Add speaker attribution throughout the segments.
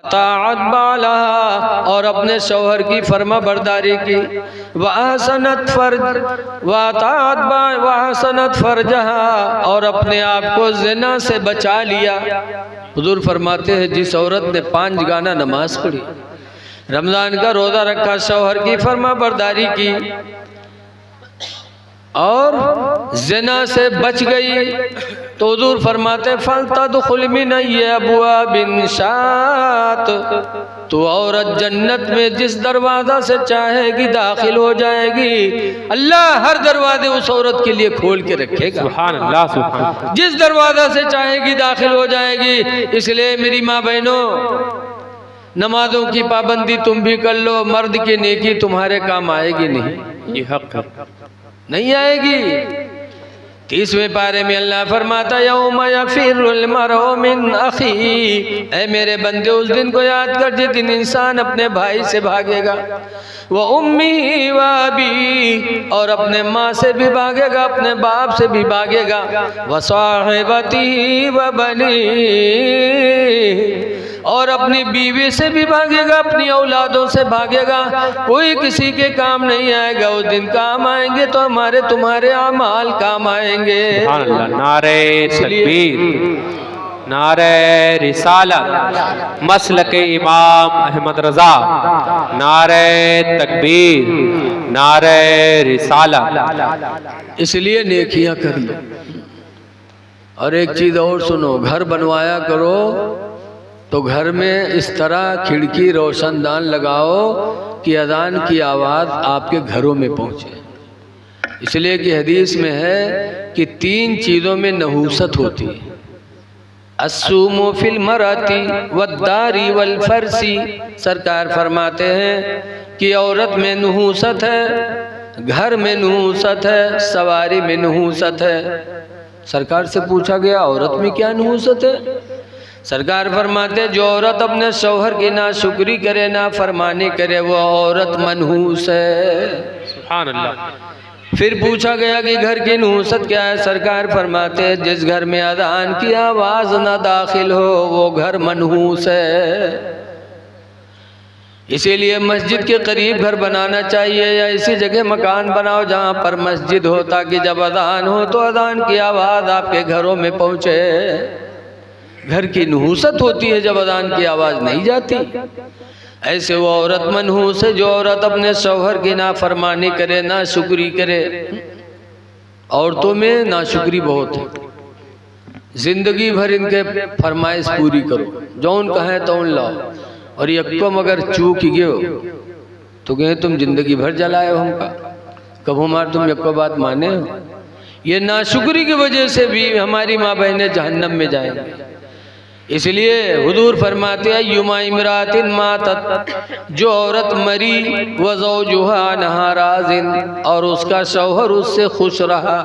Speaker 1: ताअत बाला, और अपने शौहर की फर्मा बरदारी की। वहसनत फर्जहा, और अपने आप को ज़िना से बचा लिया। हुजूर फरमाते हैं जिस औरत ने 5 गाना नमाज पढ़ी, रमज़ान का रोज़ा रखा, शौहर की फर्मा बरदारी की और ज़िना से बच गई, तो हुजूर फरमाते फलतदखुल मिन अबवाबिन शात, तो औरत जन्नत में जिस दरवाज़ा से चाहेगी दाखिल हो जाएगी। अल्लाह हर दरवाजे उस औरत के लिए खोल के रखेगा। सुभान अल्लाह, सुभान अल्लाह। जिस दरवाज़ा से चाहेगी दाखिल हो जाएगी। इसलिए मेरी माँ बहनों, नमाजों की पाबंदी तुम भी कर लो, मर्द की नेकी तुम्हारे काम आएगी नहीं, ये हक है, नहीं आएगी। 30वें पारे में अल्लाह फरमाता यौम यफिरुल मरउ मिन अखी, ऐ मेरे बंदे उस दिन को याद कर जिस दिन इंसान अपने भाई से भागेगा, व उम्मी व अबी, और अपने माँ से भी भागेगा, अपने बाप से भी भागेगा, व साहिबती व बनी, और अपनी बीवी से भी भागेगा, अपनी औलादों से भागेगा। कोई किसी के काम नहीं आएगा। उस दिन काम आएंगे तो हमारे तुम्हारे अमाल काम आएंगे।
Speaker 2: नारे तकबीर, नारे रिसालत, मसलक इमाम अहमद रजा, नारे तकबीर, नारे रिसालत।
Speaker 1: इसलिए नेकियां कर लो। और एक चीज और सुनो, घर बनवाया करो तो घर में इस तरह खिड़की रोशनदान लगाओ कि अजान की आवाज़ आपके घरों में पहुँचे। इसलिए कि हदीस में है कि 3 चीज़ों में नहूसत होती है, अस्सूमु फिल मराती वद्दारी वल फरसी। सरकार फरमाते हैं कि औरत में नहूसत है, घर में नहूसत है, सवारी में नहूसत है। सरकार से पूछा गया औरत में क्या नहूसत है? सरकार फरमाते जो औरत अपने शौहर की ना शुक्री करे, ना फरमानी करे, वो औरत मनहूस है।
Speaker 2: सुभान अल्लाह।
Speaker 1: फिर पूछा गया कि घर की नहूसत क्या है? सरकार फरमाते जिस घर में अज़ान की आवाज़ ना दाखिल हो वो घर मनहूस है। इसीलिए मस्जिद के करीब घर बनाना चाहिए, या ऐसी जगह मकान बनाओ जहाँ पर मस्जिद हो, ताकि जब अज़ान हो तो अज़ान की आवाज़ आपके घरों में पहुँचे। घर की नहूसत होती है जब अज़ान की आवाज़ नहीं जाती। ऐसे वो औरत मनहूस है जो औरत अपने शौहर की नाफरमानी करे, ना शुक्री करे। औरतों में नाशुक्री बहुत है। जिंदगी भर इनके फरमाइश पूरी करो, जौन कहे तौन लाओ, और यक्कम अगर चूक गयो तो कहे तुम जिंदगी भर जलाए हो हमका, कब हमार तुम यक्को बात माने हो। ये नाशुक्री की वजह से भी हमारी माँ बहनें जहन्नम में जाएंगी। इसलिए हुजूर फरमाते हैं युमा इमरातिन मातत, जो औरत मरी व ज़ौजुहा नहाराजिन, और उसका शौहर उससे खुश रहा,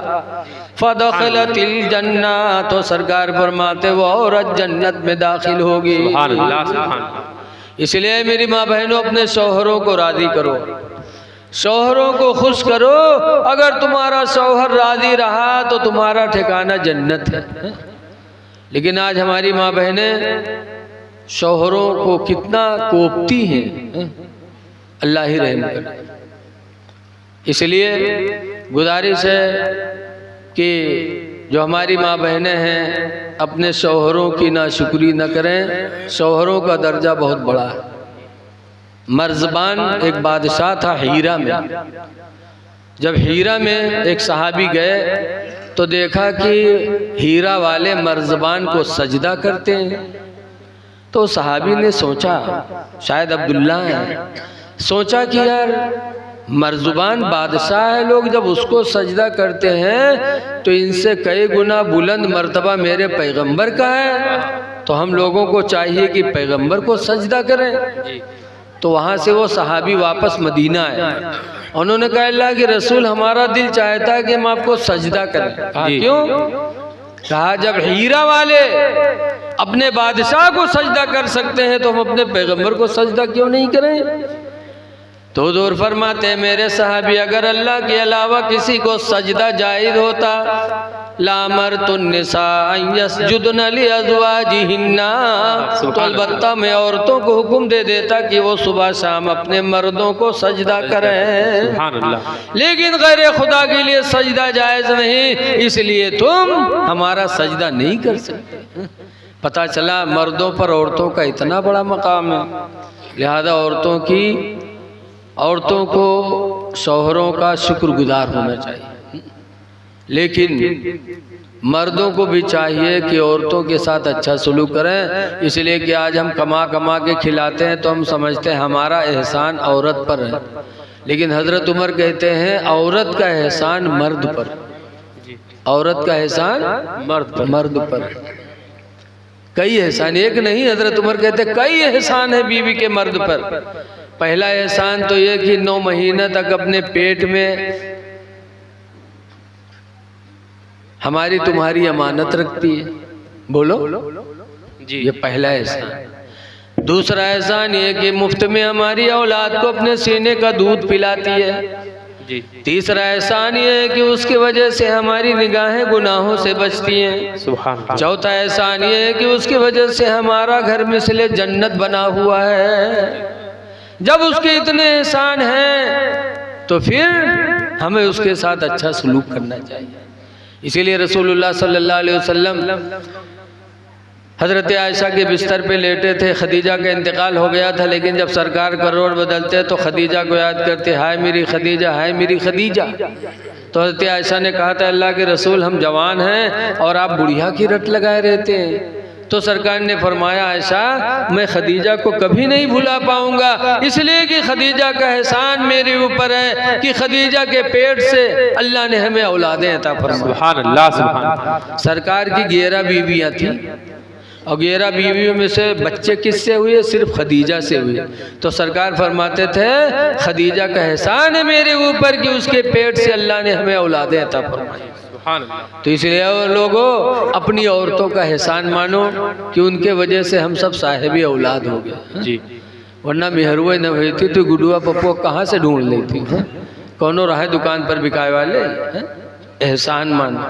Speaker 1: फदखलतिल जन्ना, तो सरकार फरमाते वो औरत जन्नत में दाखिल होगी।
Speaker 2: सुभान अल्लाह, सुभान अल्लाह।
Speaker 1: इसलिए मेरी माँ बहनों अपने शौहरों को राज़ी करो, शौहरों को खुश करो। अगर तुम्हारा शौहर राज़ी रहा तो तुम्हारा ठिकाना जन्नत है। लेकिन आज हमारी माँ बहनें शौहरों को कितना कोपती हैं, अल्लाह ही रहम करे। इसलिए गुजारिश है कि जो हमारी माँ बहनें हैं अपने शौहरों की नाशुक्री न करें। शौहरों का दर्जा बहुत बड़ा है। मर्ज़बान एक बादशाह था हीरा में। जब हीरा में एक सहाबी गए तो देखा कि हीरा वाले मर्ज़बान को सजदा करते हैं। तो सहाबी ने सोचा, शायद अब्दुल्ला है, सोचा कि यार मर्ज़बान बादशाह है, लोग जब उसको सजदा करते हैं तो इनसे कई गुना बुलंद मर्तबा मेरे पैगंबर का है, तो हम लोगों को चाहिए कि पैगंबर को सजदा करें। तो वहाँ से वो सहाबी वापस मदीना आए। उन्होंने कहा अल्लाह के रसूल, हमारा दिल चाहता है कि हम आपको सजदा करें। कहा क्यों? कहा जब हीरा वाले अपने बादशाह को सजदा कर सकते हैं तो हम अपने पैगंबर को सजदा क्यों नहीं करें? तो हुज़ूर फरमाते हैं मेरे सहाबी, अगर अल्लाह के अलावा किसी को सजदा जायज़ होता लामरतुन्निसा अन यसजुदन लिअज़वाजिहिन्ना, तो अलबत्ता मैं औरतों को हुक्म दे देता कि वो सुबह शाम अपने मर्दों को सजदा करें,
Speaker 2: सुभान अल्लाह।
Speaker 1: लेकिन गैर खुदा के लिए सजदा जायज़ नहीं, इसलिए तुम हमारा सजदा नहीं कर सकते। पता चला मर्दों पर औरतों का इतना बड़ा मकाम है, लिहाजा औरतों को शौहरों का शुक्रगुजार होना चाहिए, लेकिन मर्दों को भी चाहिए कि औरतों के साथ अच्छा सलूक करें। इसलिए कि आज हम कमा कमा के खिलाते हैं तो हम समझते हैं हमारा एहसान औरत पर है, लेकिन हज़रत उमर कहते हैं औरत का एहसान मर्द पर, औरत का एहसान मर्द पर। कई एहसान, एक नहीं, हज़रत उमर कहते कई एहसान है बीवी के मर्द पर। पहला एहसान तो ये कि 9 महीने तक अपने पेट में हमारी तुम्हारी अमानत रखती है, बोलो जी, ये पहला एहसान। दूसरा एहसान ये कि मुफ्त में हमारी औलाद को अपने सीने का दूध पिलाती है जी। तीसरा एहसान ये है कि उसकी वजह से हमारी निगाहें गुनाहों से बचती हैं।
Speaker 2: सुभान अल्लाह।
Speaker 1: चौथा एहसान ये है कि उसकी वजह से हमारा घर मिसले जन्नत बना हुआ है। जब उसके इतने एहसान हैं तो फिर हमें उसके साथ अच्छा सलूक करना चाहिए। इसीलिए रसूलुल्लाह सल्लल्लाहु अलैहि वसल्लम हज़रत आयशा के बिस्तर पे लेटे थे, खदीजा का इंतकाल हो गया था, लेकिन जब सरकार का रोड बदलते तो खदीजा को याद करते, हाय मेरी खदीजा, हाय मेरी खदीजा। तो हज़रत आयशा ने कहा था, अल्लाह के रसूल हम जवान हैं और आप बुढ़िया की रट लगाए रहते हैं। तो सरकार ने फरमाया, आयशा मैं खदीजा को कभी नहीं भुला पाऊंगा, इसलिए कि खदीजा का एहसान मेरे ऊपर है कि खदीजा के पेट से अल्लाह ने हमें औलादें अता फरमाई।
Speaker 2: सुभान अल्लाह, सुभान अल्लाह।
Speaker 1: सरकार की 11 बीवियाँ थी और 11 बीवियों में से बच्चे किससे हुए? सिर्फ खदीजा से हुए। तो सरकार फरमाते थे खदीजा का एहसान है मेरे ऊपर कि उसके पेट से अल्लाह ने हमें औलादें अता फरमाई। तो इसलिए लोगों अपनी औरतों का एहसान मानो कि उनके वजह से हम सब साहिबी औलाद हो गए जी, वरना मेहरुआ न हुई थी तो गुडुआ पप्पो कहाँ से ढूंढ लेती है? कौनो रहा दुकान पर बिकाए वाले है? एहसान मानो,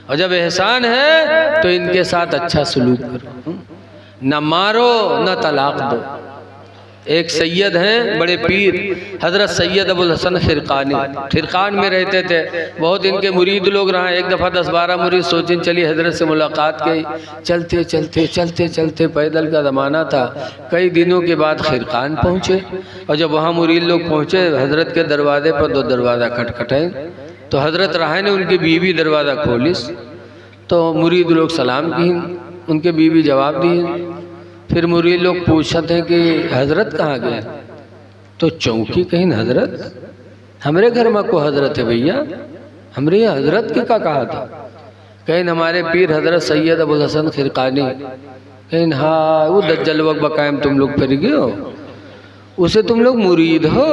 Speaker 1: और जब एहसान है तो इनके साथ अच्छा सलूक करो, न मारो न तलाक दो। एक सैयद हैं बड़े पीर हज़रत सैयद अबुल हसन खिरकानी, खिरकान में रहते थे, बहुत इनके मुरीद लोग रहा। एक दफ़ा 10-12 मुरीद सोचिन चली हज़रत से मुलाकात की, चलते चलते चलते चलते पैदल का ज़माना था, कई दिनों के बाद खिरकान पहुँचे। और जब वहाँ मुरीद लोग पहुँचे हज़रत के दरवाजे पर 2 दरवाज़ा खटखटाए, तो हज़रत रहा ने उनकी बीवी दरवाज़ा खोलिस, तो मुरीद लोग सलाम की, उनके बीवी जवाब दिए। फिर मुरीद लोग पूछते हैं कि हज़रत कहाँ गए? तो चौकी कहीं हज़रत हमारे घर में को हज़रत है भैया, हमरे यहाँ हज़रत के का कहा था? कहीं हमारे पीर हज़रत सैयद अबुल हसन खिरकानी। कहीं हाँ वो दज्जल वक्त बकायम तुम लोग फिर गए हो, उसे तुम लोग मुरीद हो?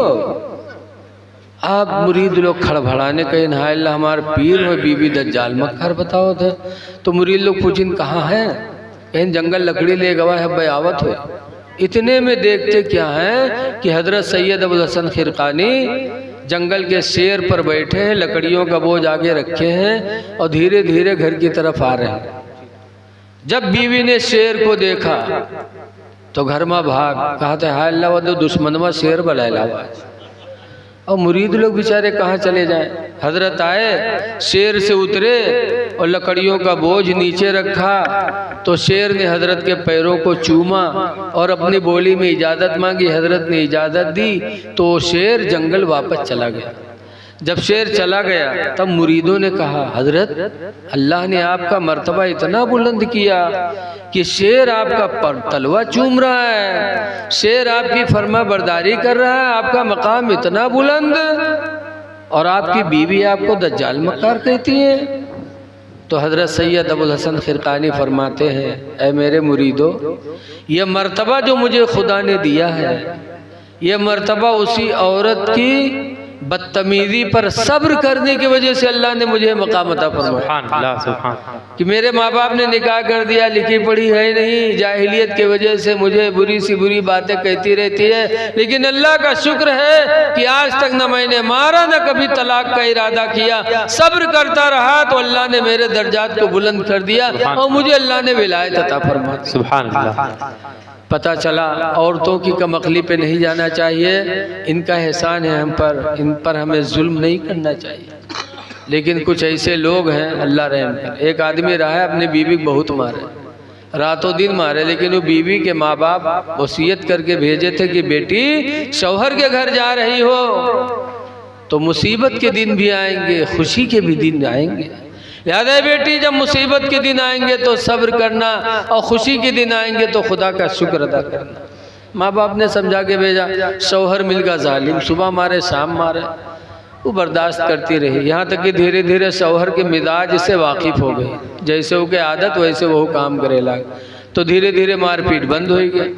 Speaker 1: आप मुरीद लोग खड़भड़ाने कहीं हाँ अल्लाह हमारे पीर हो बीबी दज्जाल मक्कार बताओ थे। तो मुरीद लोग पूछिन कहाँ है? कहीं जंगल लकड़ी ले गवा है बयावत हो। इतने में देखते क्या है कि हज़रत सैयद अबुल हसन खिरकानी जंगल के शेर पर बैठे हैं, लकड़ियों का बोझ आगे रखे हैं और धीरे धीरे घर की तरफ आ रहे हैं। जब बीवी ने शेर को देखा तो घर में भाग, कहा था हाय अल्लाह वो दुश्मनवा शेर बलायला। और मुरीद लोग बेचारे कहाँ चले जाएं? हजरत आए, शेर से उतरे और लकड़ियों का बोझ नीचे रखा, तो शेर ने हजरत के पैरों को चूमा और अपनी बोली में इजाज़त मांगी। हजरत ने इजाज़त दी तो शेर जंगल वापस चला गया। जब शेर चला गया तब मुरीदों ने कहा, हजरत अल्लाह ने आपका मर्तबा इतना बुलंद किया कि शेर आपका तलवा चूम रहा है, शेर आपकी फरमा बरदारी कर रहा है, आपका मकाम इतना बुलंद, और आपकी बीवी आपको दज्जाल मक्कार कहती है। तो हजरत सैयद अबुल हसन खिरकानी फरमाते हैं, ऐ मेरे मुरीदो, ये मर्तबा जो मुझे खुदा ने दिया है, ये मर्तबा उसी औरत की बदतमीजी पर सब्र करने की वजह से अल्लाह ने मुझे मकाम अता फरमाया
Speaker 2: सुभान अल्लाह, सुभान
Speaker 1: कि मेरे माँ बाप ने निकाह कर दिया, लिखी पढ़ी है नहीं, जाहिलियत की वजह से मुझे बुरी सी बुरी बातें कहती रहती है, लेकिन अल्लाह का शुक्र है कि आज तक न मैंने मारा न कभी तलाक का इरादा किया, सब्र करता रहा तो अल्लाह ने मेरे दर्जात को बुलंद कर दिया और मुझे अल्लाह ने विलायत अता फरमाया।
Speaker 2: सुभान अल्लाह।
Speaker 1: पता चला औरतों की कमकली पे नहीं जाना चाहिए, इनका एहसान है हम पर, इन पर हमें जुल्म नहीं करना चाहिए। लेकिन कुछ ऐसे लोग हैं, अल्लाह रहम करे, एक आदमी रहा है अपनी बीवी को बहुत मारे, रातों दिन मारे, लेकिन वो बीवी के माँ बाप वसीयत करके भेजे थे कि बेटी शौहर के घर जा रही हो तो मुसीबत के दिन भी आएंगे, खुशी के भी दिन आएंगे, याद है बेटी जब मुसीबत के दिन आएंगे तो सब्र करना और खुशी के दिन आएंगे तो खुदा का शुक्र अदा करना। माँ बाप ने समझा के भेजा, शौहर मिल गया जालिम, सुबह मारे शाम मारे, वो बर्दाश्त करती रही, यहाँ तक कि धीरे धीरे शौहर के मिजाज से वाकिफ़ हो गई, जैसे वो के आदत वैसे वो काम करे लगा, तो धीरे धीरे मारपीट बंद हो गई।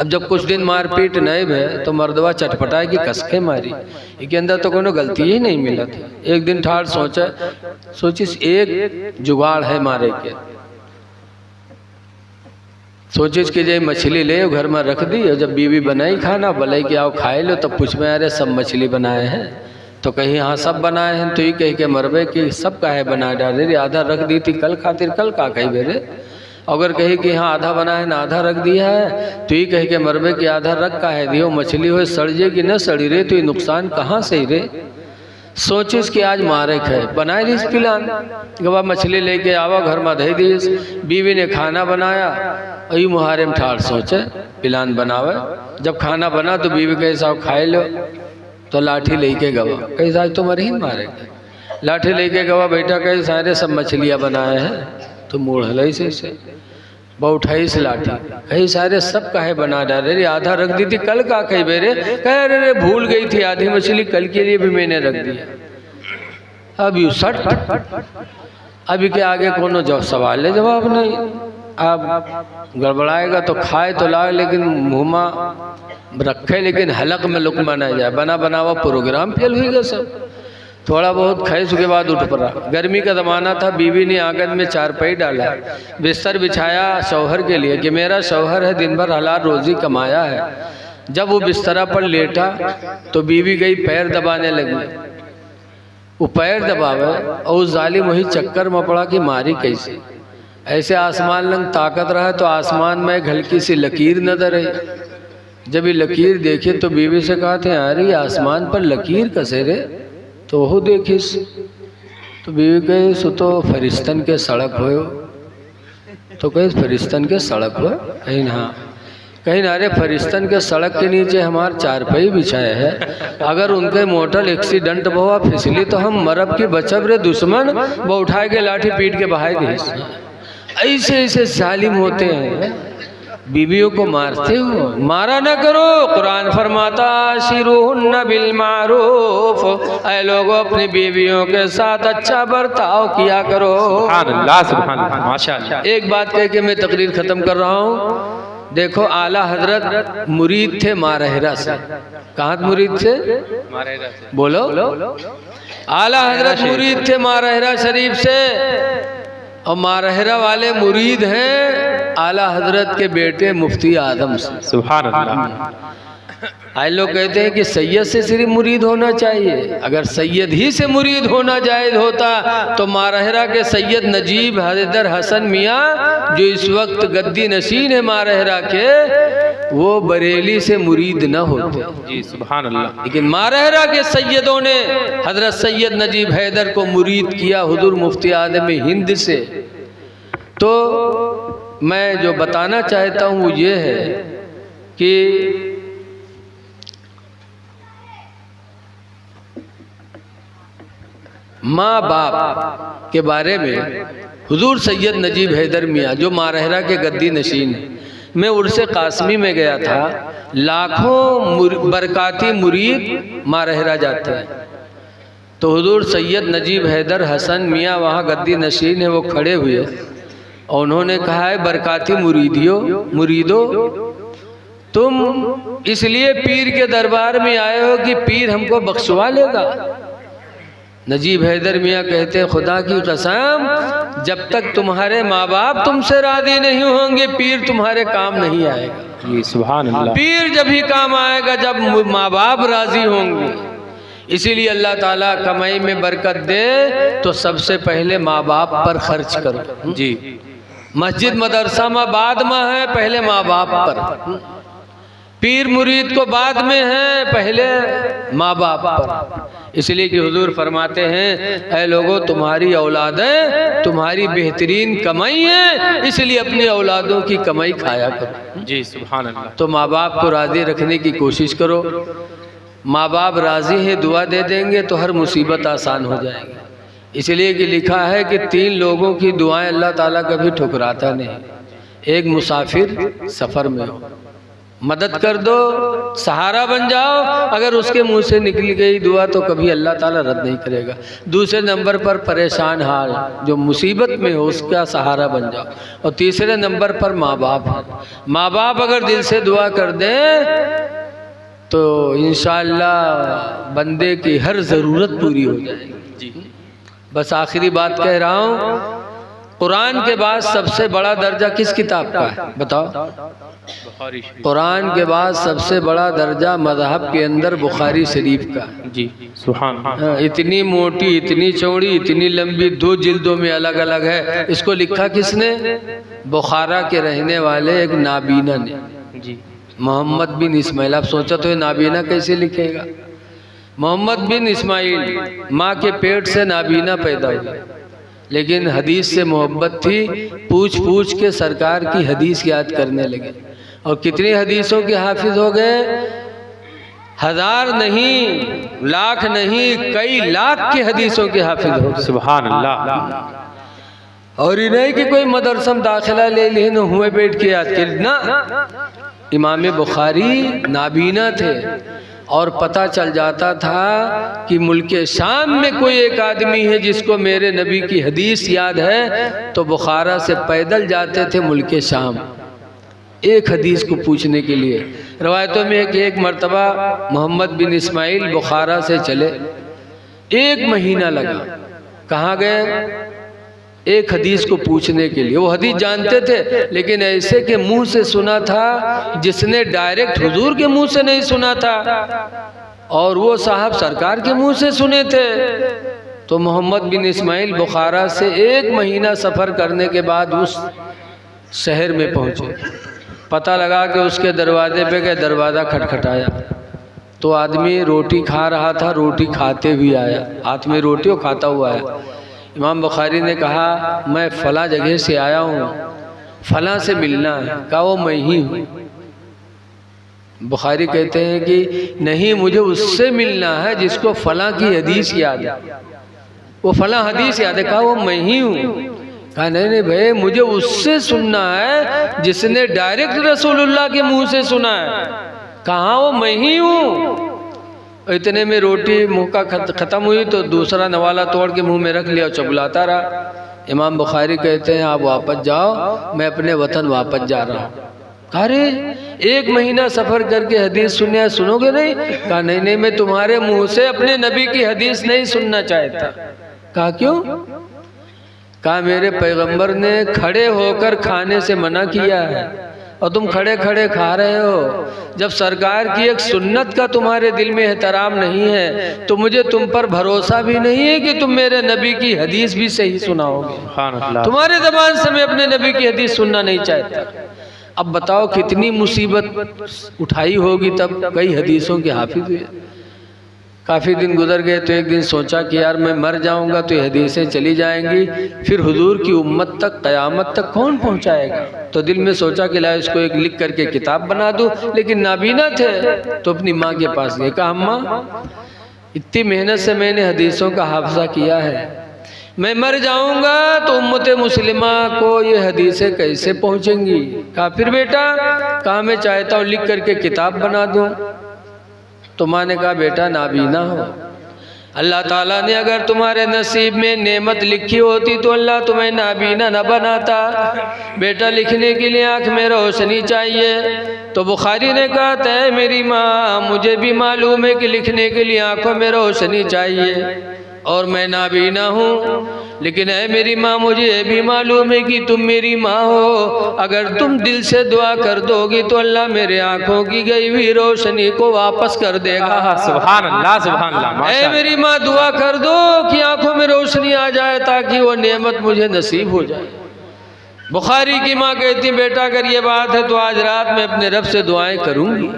Speaker 1: अब जब कुछ दिन मारपीट नहीं भे तो मर्दवा चटपटाए कि कसके मारी, इसके अंदर तो कोई गलती ही नहीं मिला था। एक दिन ठाड़ सोचिस एक जुगाड़ है मारे के, सोचिस कि जब मछली ले घर में रख दी और जब बीवी बनाई खाना भलाई कि आओ खाए लो, तब पूछ में अरे सब मछली बनाए हैं, तो कहीं हाँ सब बनाए हैं, तो ये कह के मरबे कि सब काहे बना डाले, आधा रख दी थी कल खातिर, कल का कही बेरे, अगर कहे कि हाँ आधा बना है ना आधा रख दिया है, तो ये कह के मरबे कि आधा रख का है दियो, मछली हो सड़ जाएगी न सड़ी रे, तो ये नुकसान कहाँ से ही रे। सोचिस कि आज मारे खाए, बनाए दी पिलान, गवा मछली लेके आवा घर में धई दीस, बीवी ने खाना बनाया और ये मुहारे में ठाड़ सोचे पिलान बनावे, जब खाना बना तो बीवी कहे साहब खाए लो, तो लाठी लेके गवा, कहे आज तो मरे ही मारे, लाठी लेके गवा बेटा, कहे सारे सब मछलियाँ बनाए हैं, तो मूढ़ हलई से बहुत उठाई से लाठी, कहीं सारे सब काहे बना डाले रे, आधा रख दी थी कल का कही बेरे, कह रे भूल गई थी आधी मछली कल के लिए भी मैंने रख दिया। अब यू सट अभी के आगे कोनो जो सवाल है जवाब नहीं, अब गड़बड़ाएगा तो खाए तो लाए लेकिन मुँह में रखे, लेकिन हलक में लुकमा न जाए, बना बनावा प्रोग्राम फेल हुई गया सब। थोड़ा बहुत खाए उसके बाद उठ पड़ा, गर्मी का ज़माना था, बीवी ने आंगन में चारपाई डाला, बिस्तर बिछाया शौहर के लिए कि मेरा शौहर है, दिन भर हलाल रोज़ी कमाया है। जब वो बिस्तरा पर लेटा तो बीवी गई पैर दबाने लगी, वो पैर दबावे और उस जालिम वही चक्कर में पड़ा कि मारी कैसे, ऐसे आसमान लंग ताकत रहा तो आसमान में एक हल्की सी लकीर नजर आई। जब ये लकीर देखे तो बीवी से कहा थे यार आसमान पर लकीर कैसे रे, तो वो देखिस, तो बीवी कहे सो तो फरिश्तन के सड़क हो, तो कहे फरिश्तन के सड़क हो, कहीं ना कहीं ना, अरे फरिश्तन के सड़क के नीचे हमारे चारपाई बिछाए हैं, अगर उनके मोटर एक्सीडेंट हुआ फिसली तो हम मरब की बचब रे दुश्मन, वो उठाए के लाठी पीट के बहाए दी। ऐसे ऐसे जालिम होते हैं, बीवियों को मारते हो, मारा न करो, कुरान फरमाता शिरुहुन्ना बिल मारूफ, ऐ लोगों अपनी बीवियों के साथ अच्छा बर्ताव किया करो।
Speaker 2: सुभान अल्लाह, सुभान अल्लाह, माशाअल्लाह।
Speaker 1: एक बात कह के मैं तकरीर खत्म कर रहा हूँ। देखो आला हजरत मुरीद थे मारहरा से, कहाँ मुरीद थे, बोलो, आला हजरत मुरीद थे मारहरा शरीफ से, और मारहरा वाले मुरीद हैं आला हजरत के बेटे मुफ्ती आदम से।
Speaker 2: सुभान अल्लाह।
Speaker 1: आज लोग कहते हैं कि सैयद से सिर्फ मुरीद होना चाहिए, अगर सैयद ही से मुरीद होना जायज़ होता तो मारहरा के सैयद नजीब हैदर हसन मियाँ जो इस वक्त गद्दी नशीन है मारहरा के, वो बरेली से मुरीद न होते
Speaker 2: जी, सुभान अल्लाह।
Speaker 1: लेकिन मारहरा के सैयदों ने हजरत सैयद नजीब हैदर को मुरीद किया हुजूर मुफ्ती आदम हिंद से। तो मैं जो बताना चाहता हूँ वो ये है कि माँ बाप के बारे में हुजूर सैयद नजीब हैदर मियाँ जो मारहरा के गद्दी नशीन है, मैं उर्से कासमी में गया था, लाखों बरकाती मुरीद मारहरा जाते हैं, तो हुजूर सैयद नजीब हैदर हसन मियाँ वहाँ गद्दी नशीन है, वो खड़े हुए और उन्होंने कहा है बरकाती मुरीदों तुम इसलिए पीर के दरबार में आए हो कि पीर हमको बख्शवा लेगा। नजीब हैदर मियाँ कहते हैं, खुदा की कसम, जब तक तुम्हारे माँ बाप तुमसे राजी नहीं होंगे पीर तुम्हारे काम नहीं आएगा।
Speaker 2: जी सुभान अल्लाह।
Speaker 1: पीर जब ही काम आएगा जब माँ बाप राजी होंगे। इसीलिए अल्लाह ताला कमाई में बरकत दे तो सबसे पहले माँ बाप पर खर्च करो।
Speaker 2: जी
Speaker 1: मस्जिद मदरसा में बाद में है, पहले माँ बाप पर। पीर मुरीद को बाद में है, पहले माँ बाप पर। इसलिए कि हुजूर फरमाते हैं, ऐ लोगों, तुम्हारी औलादें तुम्हारी बेहतरीन कमाई है, इसलिए अपनी औलादों की कमाई खाया करो।
Speaker 2: जी सुभान अल्लाह।
Speaker 1: तो माँ बाप को राजी रखने की कोशिश करो। माँ बाप राजी है, दुआ दे देंगे तो हर मुसीबत आसान हो जाएगी। इसलिए कि लिखा है कि 3 लोगों की दुआएं अल्लाह ताला कभी ठुकराता नहीं। एक मुसाफिर सफ़र में हो, मदद कर दो, सहारा बन जाओ, अगर उसके मुंह से निकल गई दुआ तो कभी अल्लाह ताला रद्द नहीं करेगा। दूसरे नंबर पर परेशान हाल जो मुसीबत में हो उसका सहारा बन जाओ। और तीसरे नंबर पर माँ बाप है। माँ बाप अगर दिल से दुआ कर दें तो इंशाअल्लाह बंदे की हर ज़रूरत पूरी हो जाएगी। बस आखिरी बात कह रहा हूँ, कुरान के बाद सबसे बड़ा दर्जा किस किताब का है बताओ? कुरान के बाद सबसे बड़ा दर्जा मज़हब के अंदर बुखारी शरीफ का।
Speaker 2: जी सुभान।
Speaker 1: इतनी मोटी, इतनी चौड़ी, इतनी लंबी, 2 जिल्दों में अलग अलग है। इसको लिखा किसने? बुखारा के रहने वाले एक नाबीना ने,
Speaker 2: जी
Speaker 1: मोहम्मद बिन इस्माइल। आप सोचा तो ये नाबीना कैसे लिखेगा? मोहम्मद बिन इस्माइल, माँ के पेट से नाबीना पैदा हुआ, लेकिन हदीस से मोहब्बत थी। पूछ पूछ के सरकार की हदीस याद करने लगे। और कितनी हदीसों के हाफिज हो गए? 1000 नहीं, लाख नहीं, कई लाख के हदीसों के हाफिज हो गए।
Speaker 2: सुभान अल्लाह।
Speaker 1: और ये नहीं कि कोई मदरसा में दाखिला ले लेन हुए बैठ के याद कर ना। इमाम बुखारी नाबीना थे और पता चल जाता था कि मुल्क शाम में कोई एक आदमी है जिसको मेरे नबी की हदीस याद है, तो बुखारा से पैदल जाते थे मुल्क शाम एक हदीस को पूछने के लिए। रवायतों में है कि एक मर्तबा मोहम्मद बिन इस्माइल बुखारा से चले, 1 महीना लगा। कहाँ गए? एक हदीस को पूछने के लिए। वो हदीस जानते थे लेकिन ऐसे के मुंह से सुना था जिसने डायरेक्ट हुजूर के मुंह से नहीं सुना था, और वो साहब सरकार के मुंह से सुने थे। तो मोहम्मद बिन इस्माइल बुखारा से 1 महीना सफ़र करने के बाद उस शहर में पहुँचे। पता लगा कि उसके दरवाजे पे गए, दरवाज़ा खटखटाया तो आदमी रोटी खा रहा था, रोटी खाते हुए आया, हाथ में रोटी और खाता हुआ आया। इमाम बुखारी ने कहा, मैं फ़लाँ जगह से आया हूँ, फ़लाँ से मिलना है। कहा, वो मैं ही हूँ। बुखारी कहते हैं कि नहीं, मुझे उससे मिलना है जिसको फ़लाँ की हदीस याद है। वो फ़लाँ हदीस याद है। कहा, वो मैं ही हूँ। कहा, नहीं नहीं भाई, मुझे उससे सुनना है जिसने डायरेक्ट रसूलुल्लाह के मुंह से सुना है। कहाँ? वो मैं ही हूँ। इतने में रोटी मुंह का ख़त्म हुई तो दूसरा नवाला तोड़ के मुंह में रख लिया और चबुलाता रहा। इमाम बुखारी कहते हैं, आप वापस जाओ, मैं अपने वतन वापस जा रहा हूँ। अरे 1 महीना सफ़र करके हदीस सुने, सुनोगे नहीं? कहा, नहीं नहीं, मैं तुम्हारे मुंह से अपने नबी की हदीस नहीं सुनना चाहता। कहा, क्यों? कहा, मेरे पैगंबर ने खड़े होकर खाने से मना किया है और तुम खड़े खड़े खा रहे हो। जब सरकार की एक सुन्नत का तुम्हारे दिल में एहतराम नहीं है तो मुझे तुम पर भरोसा भी नहीं है कि तुम मेरे नबी की हदीस भी सही सुनाओगे। तुम्हारे ज़बान से मैं अपने नबी की हदीस सुनना नहीं चाहता। अब बताओ कितनी मुसीबत उठाई होगी, तब कई हदीसों के हाफिज हुए। काफ़ी दिन गुजर गए तो एक दिन सोचा कि यार मैं मर जाऊंगा तो ये हदीसें चली जाएंगी, फिर हुजूर की उम्मत तक, क़यामत तक कौन पहुंचाएगा? तो दिल में सोचा कि ला इसको एक लिख करके किताब बना दूं, लेकिन नाबीना थे तो अपनी माँ के पास गए। कहा, अम्मा, इतनी मेहनत से मैंने हदीसों का हाफ़ज़ा किया है, मैं मर जाऊंगा तो उम्मत मुस्लिमा को ये हदीसें कैसे पहुँचेंगी? कहा, फिर बेटा, कहा, मैं चाहता हूँ लिख करके किताब बना दूँ। तो माँ ने कहा, बेटा नाबीना हो, अल्लाह ताला ने अगर तुम्हारे नसीब में नेमत लिखी होती तो अल्लाह तुम्हें नाबीना न बनाता। बेटा लिखने के लिए आँख में रोशनी चाहिए। तो बुखारी ने कहा तय मेरी माँ, मुझे भी मालूम है कि लिखने के लिए आँखों में रोशनी चाहिए और मैं नाबीना हूँ, लेकिन है मेरी माँ मुझे ये भी मालूम है कि तुम मेरी माँ हो। अगर तुम दिल से दुआ कर दोगी तो अल्लाह मेरे आँखों की गई हुई रोशनी को वापस कर देगा।
Speaker 2: सुभान अल्लाह, सुभान अल्लाह।
Speaker 1: ऐ मेरी माँ दुआ कर दो कि आँखों में रोशनी आ जाए ताकि वो नेमत मुझे नसीब हो जाए। बुखारी की माँ कहती बेटा अगर ये बात है तो आज रात में अपने रब से दुआएं करूँगी।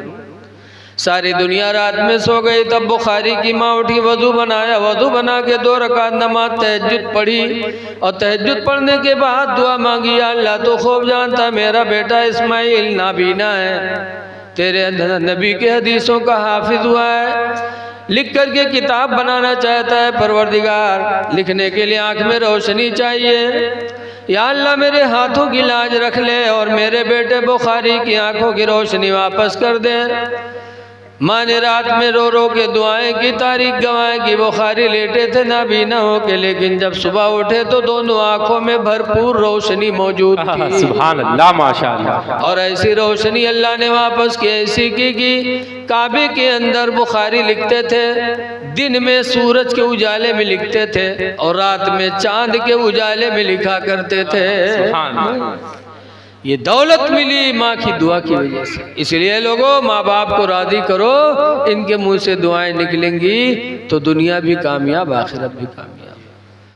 Speaker 1: सारी दुनिया रात में सो गई, तब बुखारी की माँ उठी, वजू बनाया, वजू बना के 2 रकात नमाज तहज्जुद पढ़ी और तहज्जुद पढ़ने के बाद दुआ मांगी, अल्लाह तो खूब जानता मेरा बेटा इस्माइल नाबीना है, तेरे नबी के हदीसों का हाफिज हुआ है, लिख करके किताब बनाना चाहता है, परवरदिगार लिखने के लिए आँख में रोशनी चाहिए, या अल्लाह मेरे हाथों की लाज रख ले और मेरे बेटे बुखारी की आँखों की रोशनी वापस कर दे। माँ ने रात में रो रो के दुआएं की, तारीख गवाएं कि बुखारी लेटे थे नाबीना हो के, लेकिन जब सुबह उठे तो दोनों आंखों में भरपूर रोशनी मौजूद थी।
Speaker 2: सुभान अल्लाह, माशाअल्लाह।
Speaker 1: और ऐसी रोशनी अल्लाह ने वापस की, ऐसी की कि काबे के अंदर बुखारी लिखते थे, दिन में सूरज के उजाले में लिखते थे और रात में चांद के उजाले में लिखा करते थे। ये दौलत मिली माँ की दुआ की वजह से। इसलिए लोगों माँ बाप को राजी करो, इनके मुंह से दुआएं निकलेंगी तो दुनिया भी कामयाब आखिरत भी कामयाब।